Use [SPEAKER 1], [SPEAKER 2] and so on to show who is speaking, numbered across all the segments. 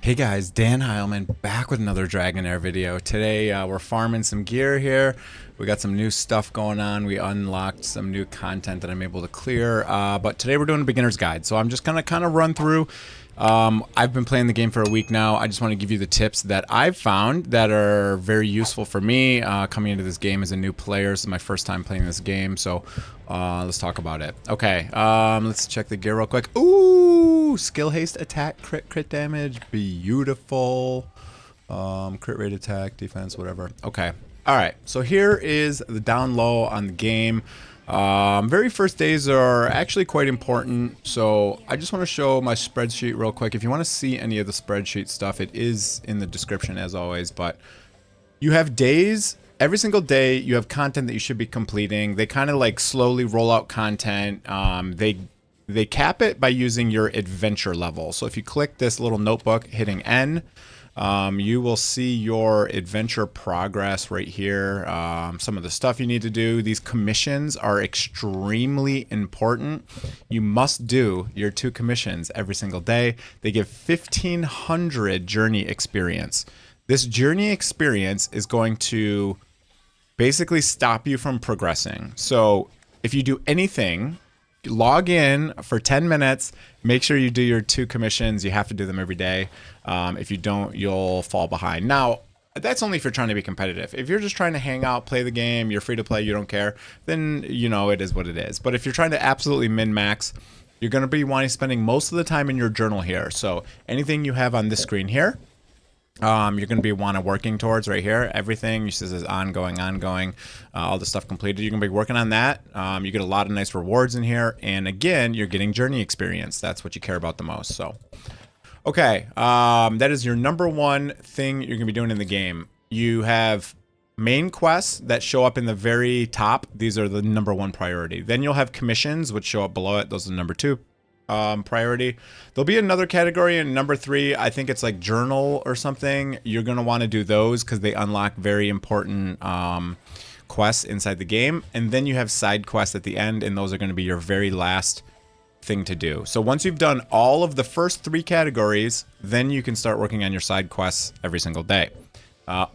[SPEAKER 1] Hey guys, Dan Heilman back with another Dragonheir video. Today we're farming some gear here. We got some new stuff going on. We unlocked some new content that I'm able to clear. But today we're doing a beginner's guide. So I'm just gonna kind of run through. I've been playing the game for a week now. I just want to give you the tips that I've found that are very useful for me coming into this game as a new player. This is my first time playing this game, so let's talk about it. Okay, let's check the gear real quick. Ooh, skill haste, attack, crit damage, beautiful. Crit rate, attack, defense, whatever. Okay, all right. So here is the down low on the game. Very first days are actually quite important, so I just want to show my spreadsheet real quick. If you want to see any of the spreadsheet stuff, it is in the description as always, but you have days. Every single day you have content that you should be completing. They kind of like slowly roll out content. They cap it by using your adventure level. So if you click this little notebook hitting N, you will see your adventure progress right here. Some of the stuff you need to do. These commissions are extremely important. You must do your 2 commissions every single day. They give 1,500 journey experience. This journey experience is going to basically stop you from progressing. So if you do anything, log in for 10 minutes, make sure you do your 2 commissions. You have to do them every day. If you don't, you'll fall behind. Now, that's only if you're trying to be competitive. If you're just trying to hang out, play the game, you're free to play, you don't care, then you know it is what it is. But if you're trying to absolutely min-max, you're going to be spending most of the time in your journal here. So anything you have on this screen here, you're going to be working towards right here. Everything says ongoing, all the stuff completed. You're going to be working on that. You get a lot of nice rewards in here. And again, you're getting journey experience. That's what you care about the most. So, okay. That is your number one thing you're going to be doing in the game. You have main quests that show up in the very top. These are the number 1 priority. Then you'll have commissions, which show up below it. Those are the number 2 priority. There'll be another category in number 3. I think it's like journal or something. You're going to want to do those because they unlock very important quests inside the game. And then you have side quests at the end, and those are going to be your very last thing to do. So once you've done all of the first 3 categories, then you can start working on your side quests every single day.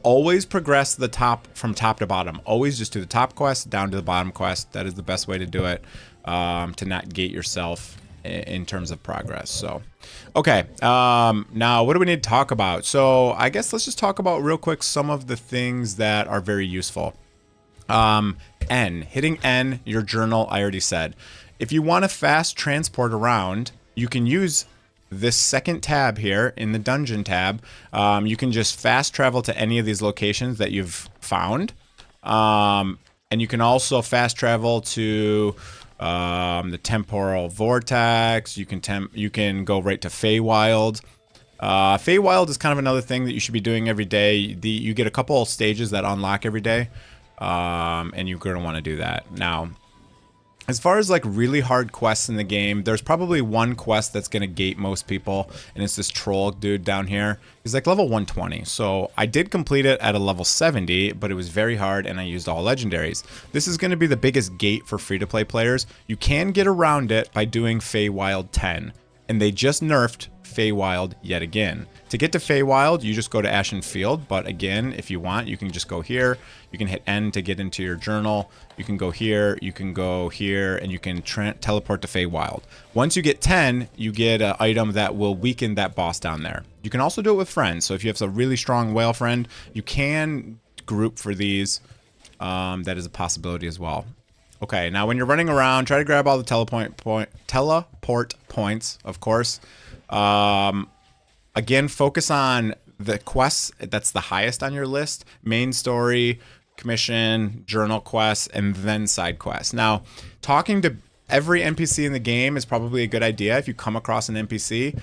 [SPEAKER 1] Always progress from top to bottom. Always just do the top quest down to the bottom quest. That is the best way to do it, to not gate yourself in terms of progress. So, okay. Now what do we need to talk about? So I guess let's just talk about real quick some of the things that are very useful. Hitting N, your journal, I already said. If you want to fast transport around, you can use this second tab here in the dungeon tab. You can just fast travel to any of these locations that you've found. And you can also fast travel to the temporal vortex. You can go right to Feywild. Feywild is kind of another thing that you should be doing every day. You get a couple of stages that unlock every day, and you're going to want to do that. Now, as far as like really hard quests in the game, there's probably one quest that's going to gate most people, and it's this troll dude down here. He's like level 120, so I did complete it at a level 70, but it was very hard, and I used all legendaries. This is going to be the biggest gate for free-to-play players. You can get around it by doing Feywild 10, and they just nerfed Feywild yet again. To get to Feywild, you just go to Ashen Field, but again, if you want, you can just go here. You can hit N to get into your journal. You can go here, and you can teleport to Feywild. Once you get 10, you get an item that will weaken that boss down there. You can also do it with friends, so if you have a really strong whale friend, you can group for these. That is a possibility as well. Okay, now when you're running around, try to grab all the teleport points, of course. Again, focus on the quests that's the highest on your list. Main story, commission, journal quests, and then side quests. Now, talking to every NPC in the game is probably a good idea. If you come across an NPC,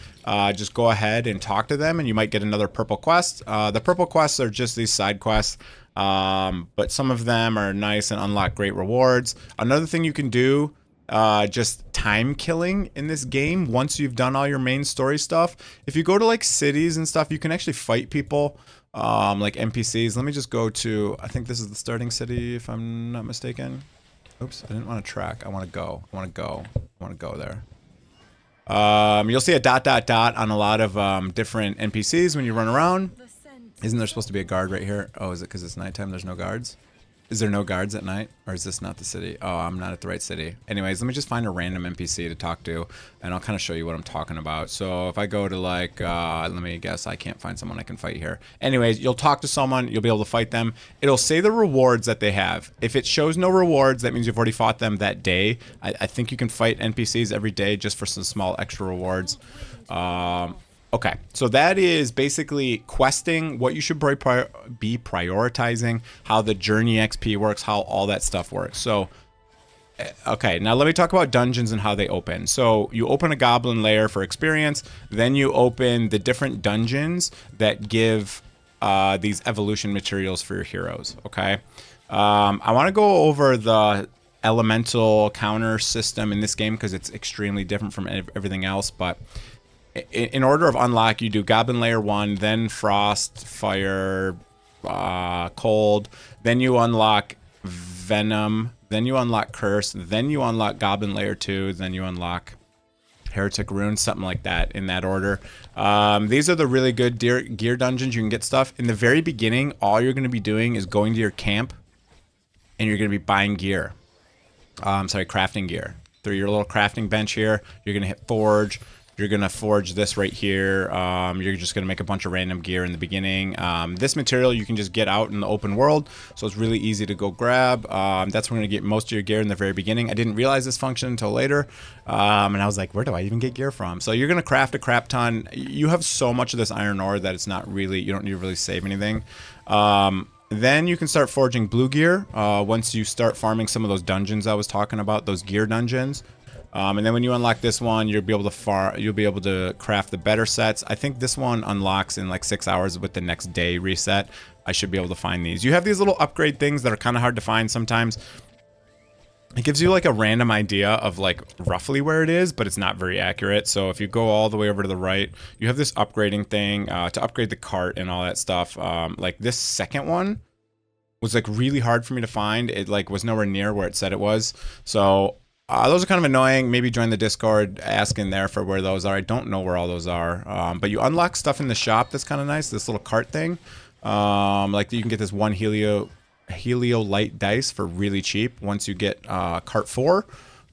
[SPEAKER 1] just go ahead and talk to them, and you might get another purple quest. The purple quests are just these side quests, but some of them are nice and unlock great rewards. Another thing you can do, just time killing in this game once you've done all your main story stuff. If you go to like cities and stuff, you can actually fight people, like NPCs. Let me just go to, I think this is the starting city if I'm not mistaken. Oops, I didn't want to track. I want to go there. You'll see a dot, dot, dot on a lot of different NPCs when you run around. Isn't there supposed to be a guard right here? Oh, is it because it's nighttime? There's no guards? Is there no guards at night? Or is this not the city? Oh, I'm not at the right city. Anyways, let me just find a random NPC to talk to, and I'll kind of show you what I'm talking about. So if I go to like, let me guess, I can't find someone I can fight here. Anyways, you'll talk to someone, you'll be able to fight them. It'll say the rewards that they have. If it shows no rewards, that means you've already fought them that day. I think you can fight NPCs every day just for some small extra rewards. Okay, so that is basically questing, what you should be prioritizing, how the journey XP works, how all that stuff works. So, okay, now let me talk about dungeons and how they open. So you open a goblin lair for experience, then you open the different dungeons that give these evolution materials for your heroes, okay? I want to go over the elemental counter system in this game because it's extremely different from everything else, but in order of unlock, you do Goblin Layer 1, then Frost, Fire, Cold, then you unlock Venom, then you unlock Curse, then you unlock Goblin Layer 2, then you unlock Heretic Rune, something like that in that order. These are the really good gear dungeons. You can get stuff. In the very beginning, all you're going to be doing is going to your camp, and you're going to be buying gear. Crafting gear. Through your little crafting bench here, you're going to hit Forge. You're going to forge this right here. You're just going to make a bunch of random gear in the beginning. This material you can just get out in the open world, so it's really easy to go grab. That's where you're going to get most of your gear in the very beginning. I didn't realize this function until later, and I was like, where do I even get gear from? So you're going to craft a crap ton. You have so much of this iron ore that it's not really, you don't need to really save anything. Then you can start forging blue gear once you start farming some of those dungeons I was talking about, those gear dungeons. And then when you unlock this one, you'll be able to craft the better sets. I think this one unlocks in like 6 hours with the next day reset. I should be able to find these. You have these little upgrade things that are kind of hard to find sometimes. It gives you like a random idea of like roughly where it is, but it's not very accurate. So if you go all the way over to the right, you have this upgrading thing to upgrade the cart and all that stuff. Like this second one was like really hard for me to find. It like was nowhere near where it said it was. So those are kind of annoying. Maybe join the Discord, ask in there for where those are. I don't know where all those are. But you unlock stuff in the shop that's kind of nice. This little cart thing. Like you can get this one Helio light dice for really cheap once you get cart 4.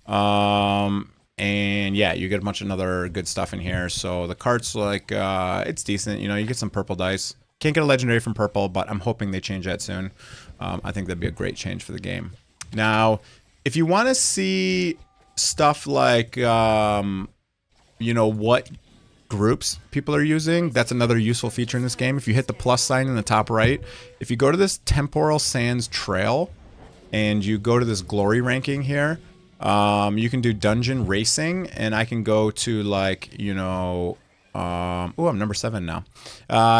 [SPEAKER 1] And yeah, you get a bunch of other good stuff in here. So the cart's like, it's decent. You know, you get some purple dice. Can't get a legendary from purple, but I'm hoping they change that soon. I think that'd be a great change for the game. Now, if you want to see stuff like, you know, what groups people are using, that's another useful feature in this game. If you hit the plus sign in the top right, if you go to this Temporal Sands Trail and you go to this glory ranking here, you can do dungeon racing, and I can go to like, you know, oh, I'm number 7 now.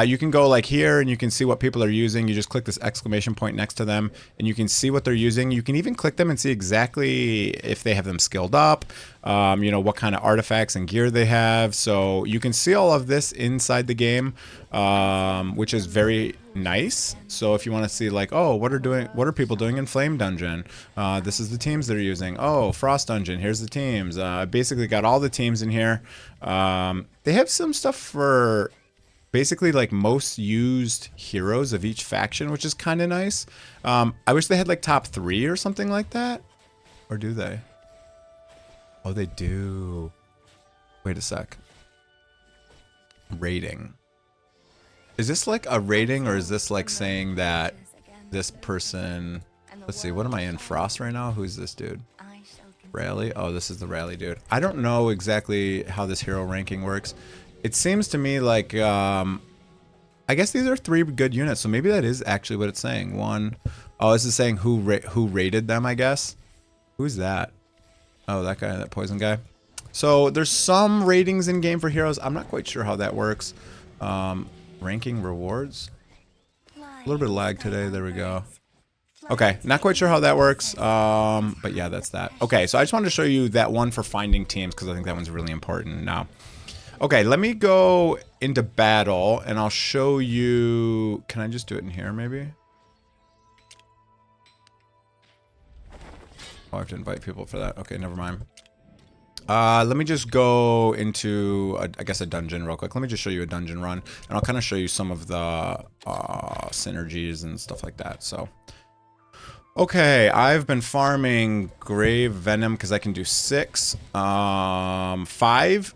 [SPEAKER 1] You can go like here and you can see what people are using. You just click this exclamation point next to them and you can see what they're using. You can even click them and see exactly if they have them skilled up, you know, what kind of artifacts and gear they have. So you can see all of this inside the game, which is very nice. So if you want to see like, oh, what are people doing in Flame Dungeon? This is the teams they're using. Oh, Frost Dungeon, here's the teams. Basically got all the teams in here. They have some stuff for basically like most used heroes of each faction, which is kind of nice. I wish they had like top 3 or something like that. Or do they? Oh, they do. Wait a sec. Rating. Is this like a rating, or is this like saying that this person... Let's see, what am I in? Frost right now? Who's this dude? Rally? Oh, this is the Rally dude. I don't know exactly how this hero ranking works. It seems to me like, I guess these are 3 good units, so maybe that is actually what it's saying. Oh, this is saying who rated them, I guess. Who's that? Oh, that guy, that poison guy. So there's some ratings in game for heroes. I'm not quite sure how that works. Ranking rewards. A little bit of lag today. There we go. Okay, not quite sure how that works, but yeah, that's that. Okay, so I just wanted to show you that one for finding teams because I think that one's really important now. Okay, let me go into battle and I'll show you... Can I just do it in here maybe? Oh, I have to invite people for that. Okay, never mind. Let me just go into, I guess, a dungeon real quick. Let me just show you a dungeon run, and I'll kind of show you some of the synergies and stuff like that. So, okay, I've been farming Grave Venom because I can do 6. 5.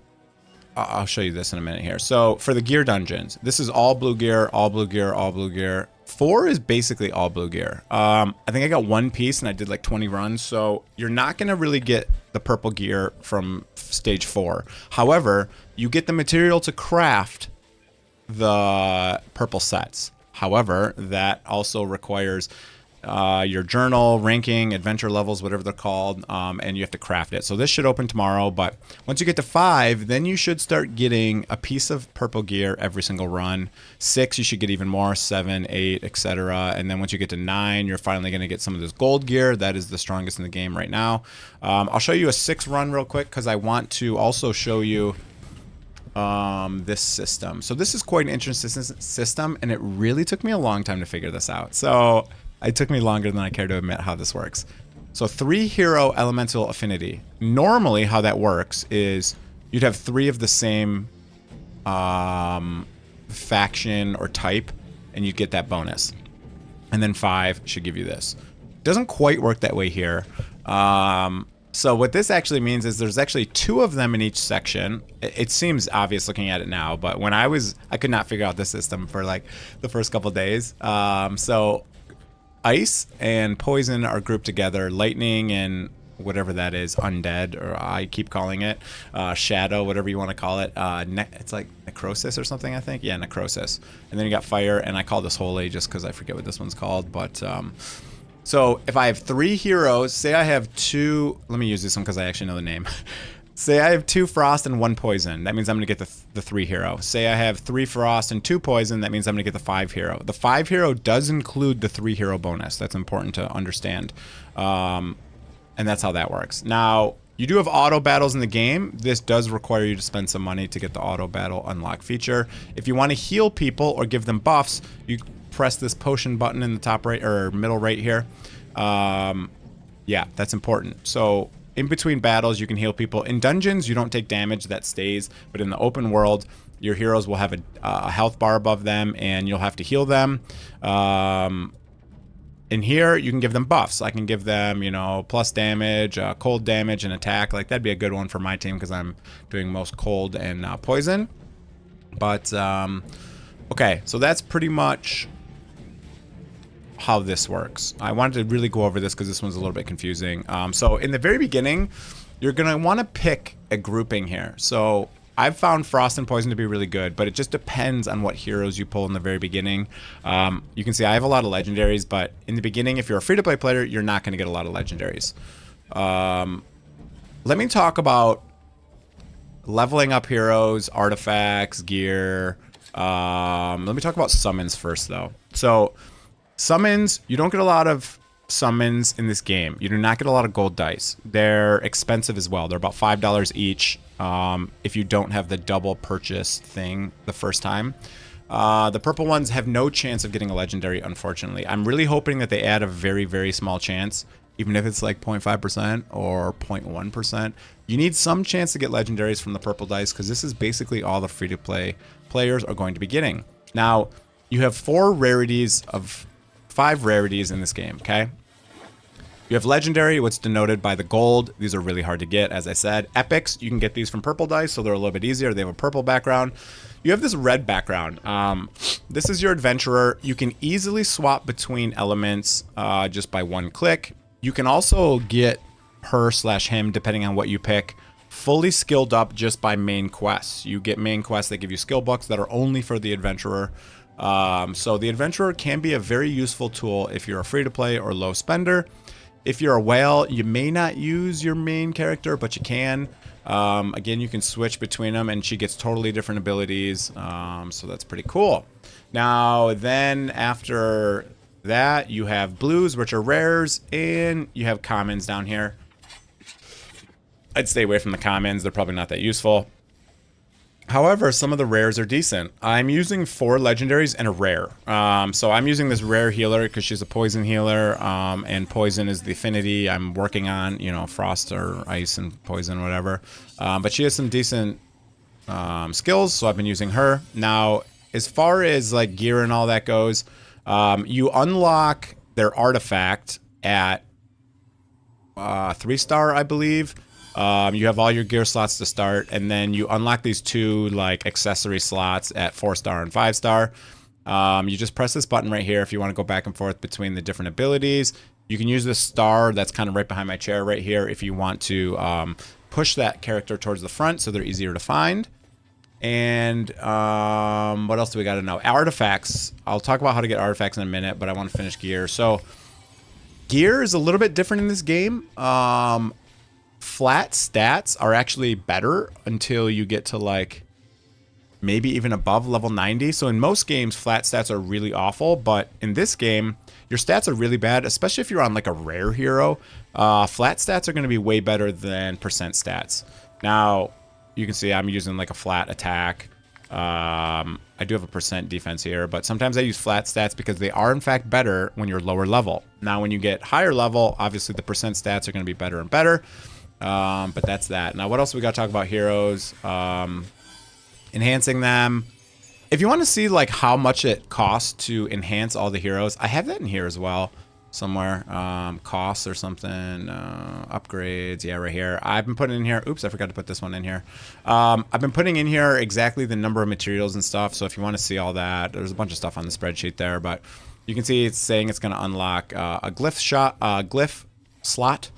[SPEAKER 1] I'll show you this in a minute here. So, for the gear dungeons, this is all blue gear, all blue gear, all blue gear. 4 is basically all blue gear. I think I got 1 piece and I did like 20 runs, so you're not going to really get the purple gear from stage 4. However, you get the material to craft the purple sets. However, that also requires your journal, ranking, adventure levels, whatever they're called, and you have to craft it. So this should open tomorrow, but once you get to 5, then you should start getting a piece of purple gear every single run. 6, you should get even more, 7, 8, etc. And then once you get to 9, you're finally going to get some of this gold gear. That is the strongest in the game right now. I'll show you a 6 run real quick because I want to also show you this system. So this is quite an interesting system, and it really took me a long time to figure this out. So it took me longer than I care to admit how this works. So 3 hero elemental affinity. Normally how that works is you'd have 3 of the same faction or type, and you get that bonus. And then 5 should give you this. Doesn't quite work that way here. So what this actually means is there's actually 2 of them in each section. It seems obvious looking at it now, but when I could not figure out the system for like the first couple days. So ice and poison are grouped together. Lightning and whatever that is, undead, or I keep calling it shadow, whatever you want to call it. It's like necrosis or something, I think. Yeah, necrosis. And then you got fire, and I call this holy just because I forget what this one's called. But so if I have 3 heroes, say I have 2. Let me use this one because I actually know the name. Say I have 2 frost and 1 poison. That means I'm going to get the 3 hero. Say I have 3 frost and 2 poison. That means I'm going to get the 5 hero. The 5 hero does include the 3 hero bonus. That's important to understand. And that's how that works. Now, you do have auto battles in the game. This does require you to spend some money to get the auto battle unlock feature. If you want to heal people or give them buffs, you press this potion button in the top right or middle right here. Yeah, that's important. So in between battles, you can heal people. In dungeons, you don't take damage, that stays. But in the open world, your heroes will have a health bar above them, and you'll have to heal them. In here, you can give them buffs. I can give them, you know, plus damage, cold damage, and attack. Like, that'd be a good one for my team because I'm doing most cold and poison. But, okay, so that's pretty much how this works. I wanted to really go over this because this one's a little bit confusing. So in the very beginning, you're going to want to pick a grouping here. So I've found frost and poison to be really good, but it just depends on what heroes you pull in the very beginning. You can see I have a lot of legendaries, but in the beginning, if you're a free-to-play player, you're not going to get a lot of legendaries. Let me talk about leveling up heroes, artifacts, gear. Let me talk about summons first, though. So summons, you don't get a lot of summons in this game. You do not get a lot of gold dice. They're expensive as well. They're about $5 each if you don't have the double purchase thing the first time. The purple ones have no chance of getting a legendary, unfortunately. I'm really hoping that they add a very, very small chance, even if it's like 0.5% or 0.1%. You need some chance to get legendaries from the purple dice because this is basically all the free-to-play players are going to be getting. Now, you have 5 rarities in this game, okay? You have legendary, what's denoted by the gold. These are really hard to get, as I said. Epics, you can get these from purple dice, so they're a little bit easier. They have a purple background. You have this red background. This is your adventurer. You can easily swap between elements just by 1 click. You can also get her/him, depending on what you pick, fully skilled up just by main quests. You get main quests that give you skill books that are only for the adventurer. So the adventurer can be a very useful tool if you're a free-to-play or low spender. If you're a whale, you may not use your main character, but you can. Again, you can switch between them, and she gets totally different abilities. So that's pretty cool. Now, then after that, you have blues, which are rares, and you have commons down here. I'd stay away from the commons. They're probably not that useful. However, some of the rares are decent. I'm using 4 legendaries and a rare. So I'm using this rare healer because she's a poison healer, and poison is the affinity I'm working on, you know, frost or ice and poison, whatever. But she has some decent skills, so I've been using her. Now, as far as like gear and all that goes, you unlock their artifact at 3-star, I believe. You have all your gear slots to start, and then you unlock these 2 like accessory slots at 4-star and 5-star. You just press this button right here if you want to go back and forth between the different abilities. You can use this star that's kind of right behind my chair right here if you want to push that character towards the front so they're easier to find. And what else do we got to know? Artifacts. I'll talk about how to get artifacts in a minute, but I want to finish gear. So gear is a little bit different in this game. Flat stats are actually better until you get to like maybe even above level 90. So in most games, flat stats are really awful, but in this game, your stats are really bad, especially if you're on like a rare hero. Flat stats are going to be way better than percent stats. Now, you can see I'm using like a flat attack. I do have a percent defense here, but sometimes I use flat stats because they are in fact better when you're lower level. Now, when you get higher level, obviously the percent stats are going to be better and better. But that's that. Now, what else we got to talk about? Heroes, enhancing them. If you want to see like how much it costs to enhance all the heroes, I have that in here as well somewhere. Costs or something, upgrades. Yeah, right here. I've been putting in here. Oops, I forgot to put this one in here. I've been putting in here exactly the number of materials and stuff. So if you want to see all that, there's a bunch of stuff on the spreadsheet there, but you can see it's saying it's going to unlock a glyph slot.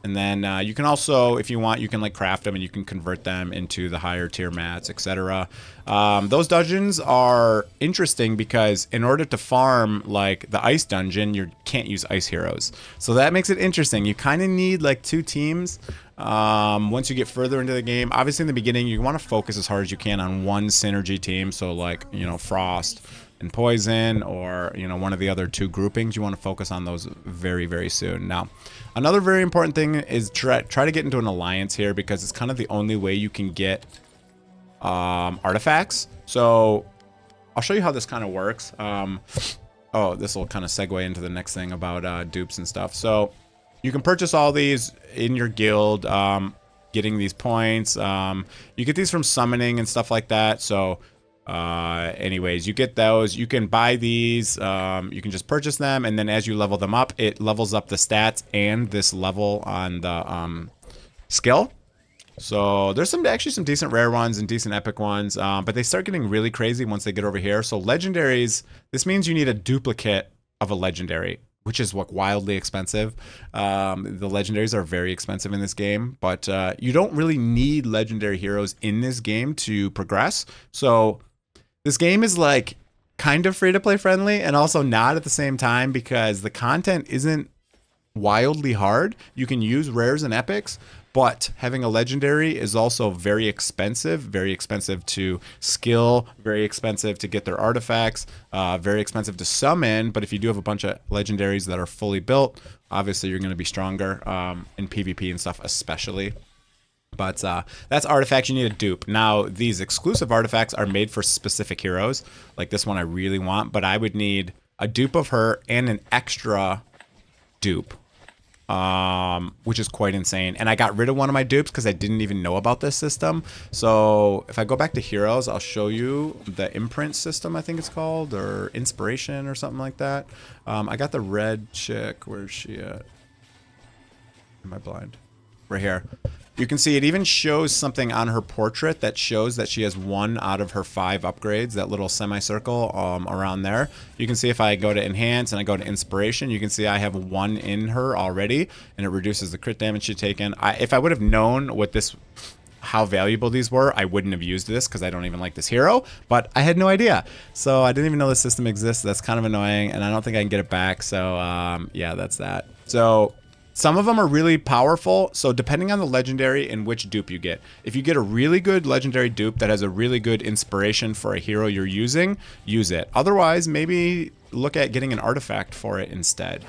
[SPEAKER 1] And then you can also, if you want, you can like craft them and you can convert them into the higher tier mats, etc. Those dungeons are interesting because in order to farm like the ice dungeon, you can't use ice heroes. So that makes it interesting. You kind of need like 2 teams once you get further into the game. Obviously in the beginning, you want to focus as hard as you can on one synergy team. So like, you know, frost and poison, or you know, one of the other 2 groupings. You want to focus on those very, very soon. Now, another very important thing is try to get into an alliance here because it's kind of the only way you can get artifacts. So I'll show you how this kind of works. Oh, this will kind of segue into the next thing about dupes and stuff. So you can purchase all these in your guild, getting these points. You get these from summoning and stuff like that. So anyways, you get those. You can buy these. You can just purchase them, and then as you level them up, it levels up the stats and this level on the skill. So there's actually some decent rare ones and decent epic ones, but they start getting really crazy once they get over here. So legendaries, this means you need a duplicate of a legendary, which is wildly expensive. The legendaries are very expensive in this game, but you don't really need legendary heroes in this game to progress. So this game is like kind of free to play friendly and also not at the same time because the content isn't wildly hard. You can use rares and epics, but having a legendary is also very expensive to skill, very expensive to get their artifacts, very expensive to summon. But if you do have a bunch of legendaries that are fully built, obviously you're going to be stronger in PvP and stuff especially. But that's artifacts. You need a dupe. Now, these exclusive artifacts are made for specific heroes. Like this one I really want, but I would need a dupe of her and an extra dupe, which is quite insane. And I got rid of one of my dupes because I didn't even know about this system. So if I go back to heroes, I'll show you the imprint system, I think it's called, or inspiration or something like that. I got the red chick. Where's she at? Am I blind? Right here. You can see it even shows something on her portrait that shows that she has 1 out of her 5 upgrades, that little semicircle around there. You can see if I go to enhance and I go to inspiration, you can see I have 1 in her already, and it reduces the crit damage she's taken. If I would have known what how valuable these were, I wouldn't have used this because I don't even like this hero, but I had no idea. So I didn't even know this system exists. That's kind of annoying, and I don't think I can get it back. So yeah, that's that. So some of them are really powerful, so depending on the legendary and which dupe you get. If you get a really good legendary dupe that has a really good inspiration for a hero you're using, use it. Otherwise, maybe look at getting an artifact for it instead.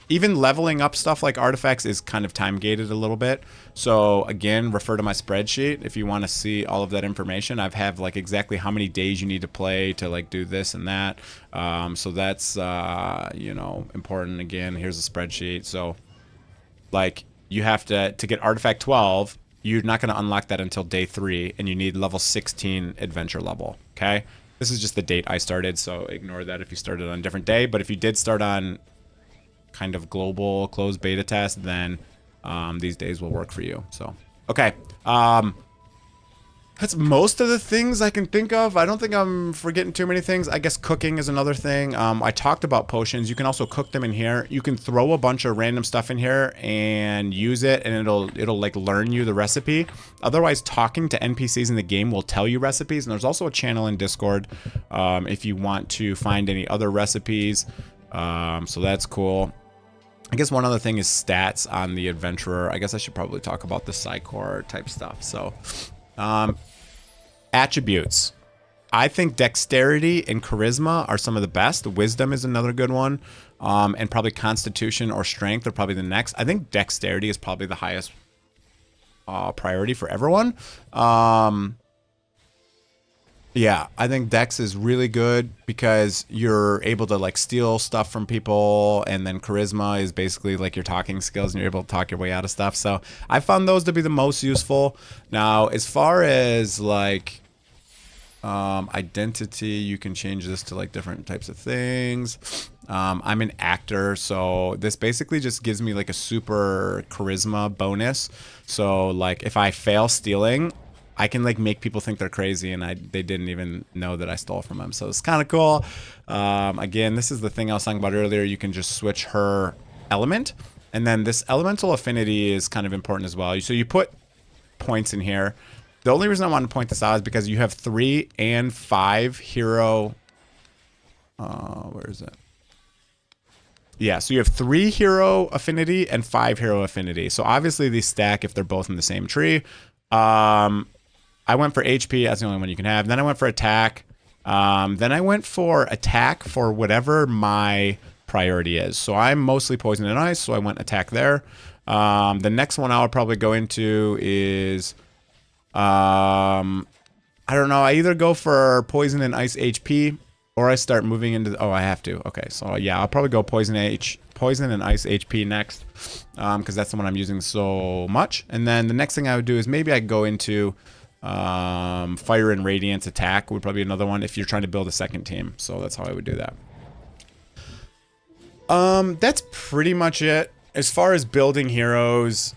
[SPEAKER 1] Even leveling up stuff like artifacts is kind of time gated a little bit. So again, refer to my spreadsheet if you want to see all of that information. I've have like exactly how many days you need to play to like do this and that. So that's you know, important. Again, here's a spreadsheet. So like you have to get artifact 12. You're not going to unlock that until day 3, and you need level 16 adventure level. Okay. This is just the date I started, so ignore that if you started on a different day. But if you did start on kind of global closed beta test, then these days will work for you. So, okay. That's most of the things I can think of. I don't think I'm forgetting too many things. I guess cooking is another thing. I talked about potions. You can also cook them in here. You can throw a bunch of random stuff in here and use it, and it'll like learn you the recipe. Otherwise, talking to NPCs in the game will tell you recipes. And there's also a channel in Discord if you want to find any other recipes. So that's cool. I guess one other thing is stats on the adventurer. I guess I should probably talk about the Psychor type stuff. So, attributes. I think dexterity and charisma are some of the best. Wisdom is another good one. And probably constitution or strength are probably the next. I think dexterity is probably the highest priority for everyone. Yeah, I think dex is really good because you're able to like steal stuff from people, and then charisma is basically like your talking skills and you're able to talk your way out of stuff. So I found those to be the most useful. Now, as far as like identity, you can change this to like different types of things. I'm an actor, so this basically just gives me like a super charisma bonus. So like if I fail stealing, I can like make people think they're crazy and they didn't even know that I stole from them. So it's kind of cool. Again, this is the thing I was talking about earlier. You can just switch her element. And then this elemental affinity is kind of important as well. So you put points in here. The only reason I want to point this out is because you have 3 and 5 hero. Where is it? Yeah, so you have 3 hero affinity and 5 hero affinity. So obviously these stack if they're both in the same tree. I went for HP. That's the only one you can have. Then I went for attack. Then I went for attack for whatever my priority is. So I'm mostly poison and ice, so I went attack there. The next one I'll probably go into is, I don't know. I either go for poison and ice HP, or I start moving into. Oh, I have to. Okay, so yeah, I'll probably go poison and ice HP next, because that's the one I'm using so much. And then the next thing I would do is maybe I go into fire and radiance attack would probably be another one if you're trying to build a second team. So that's how I would do that. That's pretty much it as far as building heroes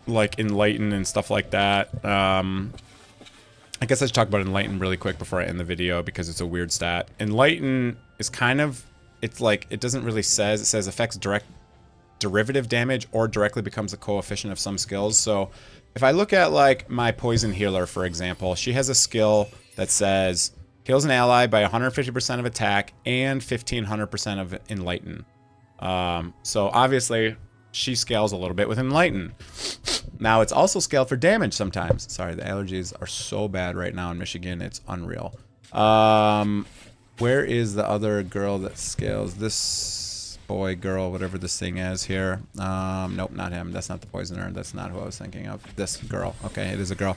[SPEAKER 1] like Enlighten and stuff like that. I guess I should talk about Enlighten really quick before I end the video because it's a weird stat. Enlighten is kind of, it's like, it doesn't really says, it says affects direct derivative damage or directly becomes a coefficient of some skills. So if I look at like my poison healer, for example, she has a skill that says heals an ally by 150% of attack and 1500% of Enlighten. So obviously she scales a little bit with Enlighten. Now it's also scaled for damage sometimes. Sorry, the allergies are so bad right now in Michigan. It's unreal. Where is the other girl that scales? This boy, girl, whatever this thing is here. Nope, not him. That's not the poisoner. That's not who I was thinking of. This girl. Okay, it is a girl.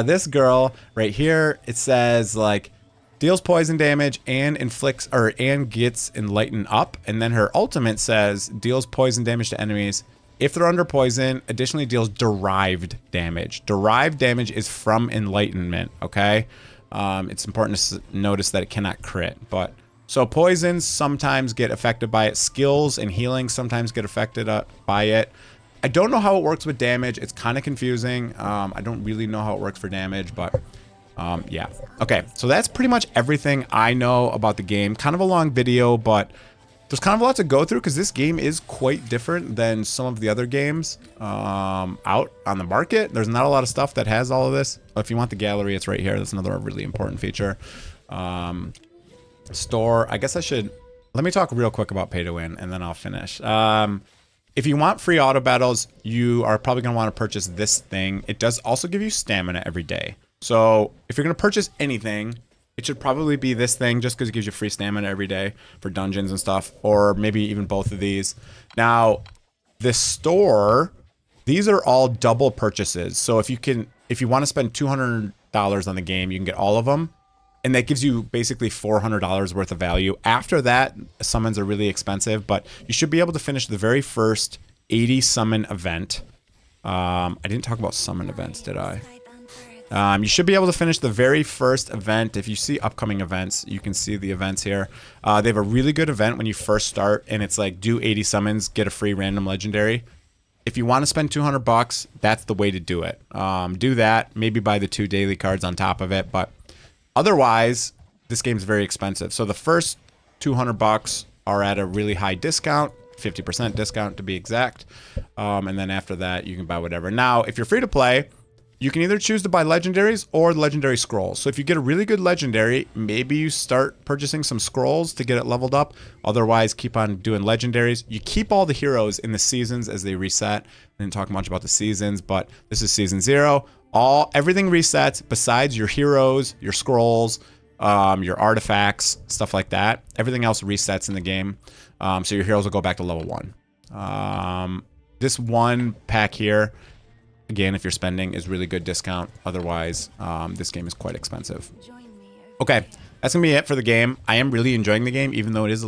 [SPEAKER 1] This girl right here, it says like deals poison damage and inflicts and gets Enlighten up. And then her ultimate says deals poison damage to enemies if they're under poison. Additionally, deals derived damage. Derived damage is from Enlightenment. Okay, it's important to notice that it cannot crit, but. So poisons sometimes get affected by it. Skills and healing sometimes get affected by it. I don't know how it works with damage. It's kind of confusing. I don't really know how it works for damage, but yeah. Okay, so that's pretty much everything I know about the game. Kind of a long video, but there's kind of a lot to go through because this game is quite different than some of the other games out on the market. There's not a lot of stuff that has all of this. If you want the gallery, it's right here. That's another really important feature. Store. I guess I should. Let me talk real quick about pay to win, and then I'll finish. If you want free auto battles, you are probably going to want to purchase this thing. It does also give you stamina every day. So if you're going to purchase anything, it should probably be this thing just because it gives you free stamina every day for dungeons and stuff, or maybe even both of these. Now, this store, These are all double purchases. So if you want to spend $200 on the game, you can get all of them. And that gives you basically $400 worth of value. After that, summons are really expensive, but you should be able to finish the very first 80 summon event. I didn't talk about summon events, did I? You should be able to finish the very first event. If you see upcoming events, you can see the events here. They have a really good event when you first start, and it's like do 80 summons, get a free random legendary. If you want to spend $200, that's the way to do it. Do that, maybe buy the 2 daily cards on top of it, but otherwise, this game's very expensive. So the first $200 are at a really high discount, 50% discount to be exact. And then after that, you can buy whatever. Now, if you're free to play, you can either choose to buy legendaries or legendary scrolls. So if you get a really good legendary, maybe you start purchasing some scrolls to get it leveled up. Otherwise, keep on doing legendaries. You keep all the heroes in the seasons as they reset. I didn't talk much about the seasons, but this is season 0. Everything resets besides your heroes, your scrolls, your artifacts, stuff like that. Everything else resets in the game. So your heroes will go back to level 1. This one pack here, again, if you're spending, is really good discount. Otherwise, this game is quite expensive. Okay, that's going to be it for the game. I am really enjoying the game, even though it is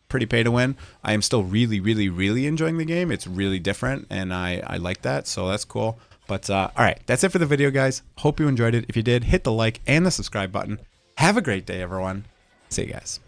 [SPEAKER 1] pretty pay to win. I am still really, really, really enjoying the game. It's really different, and I like that, so that's cool. But, all right, that's it for the video, guys. Hope you enjoyed it. If you did, hit the like and the subscribe button. Have a great day, everyone. See you guys.